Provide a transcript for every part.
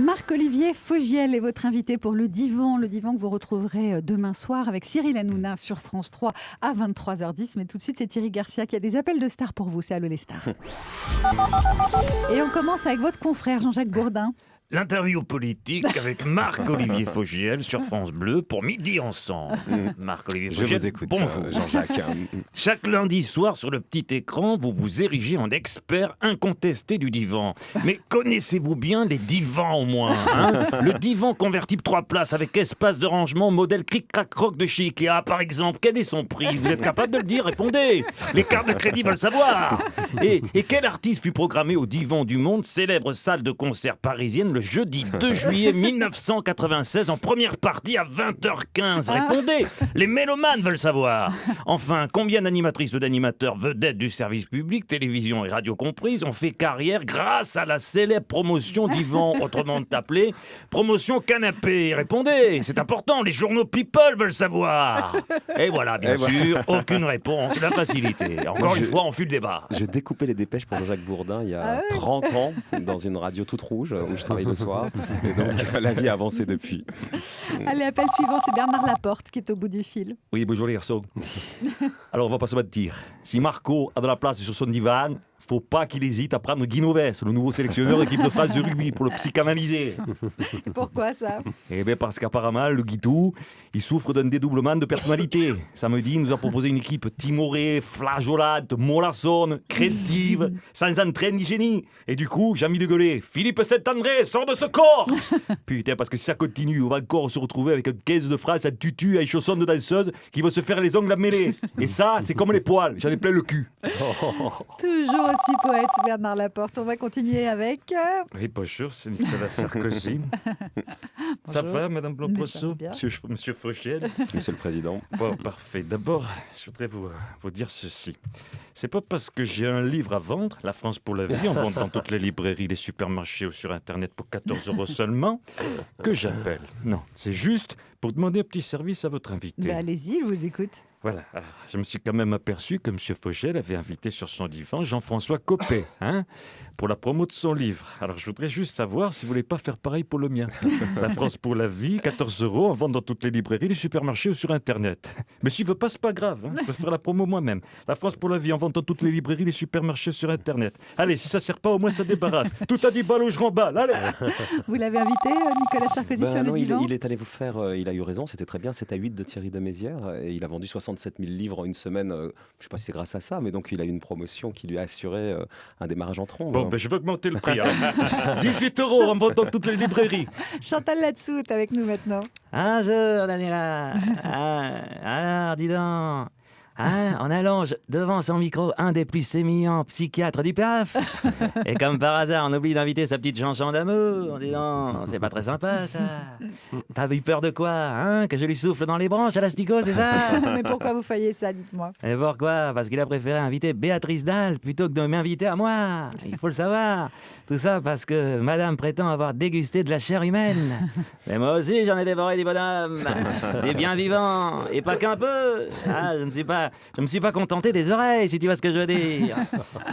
Marc-Olivier Fogiel est votre invité pour le divan que vous retrouverez demain soir avec Cyril Hanouna sur France 3 à 23h10. Mais tout de suite, c'est Thierry Garcia qui a des appels de stars pour vous. C'est Allô les stars. Et on commence avec votre confrère Jean-Jacques Bourdin. L'interview politique avec Marc-Olivier Fogiel sur France Bleu pour Midi Ensemble. Marc-Olivier Fogiel, je vous écoute, bonjour. Jean-Jacques. Chaque lundi soir sur le petit écran, vous vous érigez en expert incontesté du divan. Mais connaissez-vous bien les divans au moins, hein? Le divan convertible 3 places avec espace de rangement modèle cric-crac-croc de chez Ikea par exemple. Quel est son prix? Vous êtes capable de le dire? Répondez. Les cartes de crédit veulent savoir. Et quel artiste fut programmé au Divan du Monde, célèbre salle de concert parisienne, le jeudi 2 juillet 1996 en première partie à 20h15. Répondez, les mélomanes veulent savoir. Enfin, combien d'animatrices ou d'animateurs vedettes du service public, télévision et radio comprises, ont fait carrière grâce à la célèbre promotion Divan, autrement appelée promotion canapé? Répondez, c'est important, les journaux People veulent savoir. Et voilà, bien sûr, aucune réponse, la facilité. Encore une fois, on fuit le débat. Je découpais les dépêches pour Jean-Jacques Bourdin il y a 30 ans dans une radio toute rouge où je travaille le soir. Et donc, la vie a avancé depuis. Allez, appel suivant, c'est Bernard Laporte qui est au bout du fil. Oui, bonjour les garçons. Alors, on va pas se mentir. Si Marco a de la place sur son divan, faut pas qu'il hésite à prendre Guy Novès, le nouveau sélectionneur de l'équipe de France de rugby, pour le psychanalyser. Et pourquoi ça? Eh bien, parce qu'apparemment, le Guitou, il souffre d'un dédoublement de personnalité. Samedi, il nous a proposé une équipe timorée, flageolante, mollassonne, créative, sans entraîne ni génie. Et du coup, j'ai envie de gueuler: Philippe Saint-André, sors de ce corps! Putain, parce que si ça continue, on va encore se retrouver avec un 15 de France à tutu, à chaussons de danseuse, qui va se faire les ongles à mêler. Et ça, c'est comme les poils, j'en ai plein le cul. Toujours aussi poète, Bernard Laporte. On va continuer avec... Oui, bonjour, c'est Nicolas Sarkozy. Ça va, Madame Blomposso? Monsieur Fogiel? Monsieur le Président. Bon, parfait. D'abord, je voudrais vous dire ceci. C'est pas parce que j'ai un livre à vendre, La France pour la vie, en vente dans toutes les librairies, les supermarchés ou sur Internet pour 14 € seulement, que j'appelle. Non, c'est juste pour demander un petit service à votre invité. Allez-y, il vous écoute. Voilà, alors, je me suis quand même aperçu que M. Fogiel avait invité sur son divan Jean-François Copé, pour la promo de son livre. Alors je voudrais juste savoir si vous voulez pas faire pareil pour le mien. La France pour la vie, 14 € en vente dans toutes les librairies, les supermarchés ou sur Internet. Mais s'il veut pas, c'est pas grave, je peux faire la promo moi-même. La France pour la vie en vente dans toutes les librairies, les supermarchés sur Internet. Allez, si ça sert pas, au moins ça débarrasse. Tout a dit balle ou je remballe, allez. Vous l'avez invité, Nicolas Sarkozy, sur le non, divan? il est allé vous faire, il a eu raison, c'était très bien, 7-8 de Thierry de Mézières, et il a vendu 67 000 livres en une semaine, je ne sais pas si c'est grâce à ça, mais donc il a eu une promotion qui lui a assuré un démarrage en trombe. Bon, je vais augmenter le prix. 18 € en vente dans toutes les librairies. Chantal Latsou est avec nous maintenant. Bonjour Daniela. Alors, dis donc. On allonge devant son micro un des plus sémillants psychiatres du PAF. Et comme par hasard, on oublie d'inviter sa petite chanson d'amour. Dis donc, c'est pas très sympa ça. T'as eu peur de quoi, que je lui souffle dans les branches à l'asticot, c'est ça? Mais pourquoi vous faisiez ça, dites-moi? Et pourquoi? Parce qu'il a préféré inviter Béatrice Dalle plutôt que de m'inviter à moi. Il faut le savoir. Tout ça parce que madame prétend avoir dégusté de la chair humaine. Mais moi aussi, j'en ai dévoré des bonhommes. Des bien vivants. Et pas qu'un peu. Je ne me suis pas contenté des oreilles, si tu vois ce que je veux dire.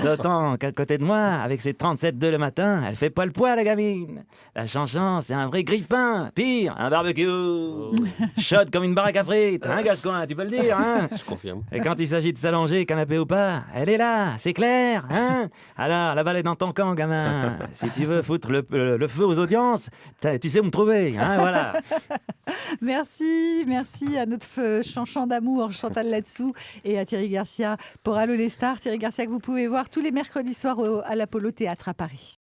D'autant qu'à côté de moi, avec ses 37,2 le matin, elle fait pas le poids, la gamine. La chanson, c'est un vrai grille-pain. Pire, un barbecue. Chaude comme une baraque à frites. Gascoin, tu peux le dire, Je confirme. Et quand il s'agit de s'allonger, canapé ou pas, elle est là, c'est clair, Alors, la balle est dans ton camp, gamin. Si tu veux foutre le feu aux audiences, tu sais où me trouver, voilà. Merci à notre chanson d'amour, Chantal Latsou, et à Thierry Garcia pour Allô les stars. Thierry Garcia que vous pouvez voir tous les mercredis soirs à l'Apollo Théâtre à Paris.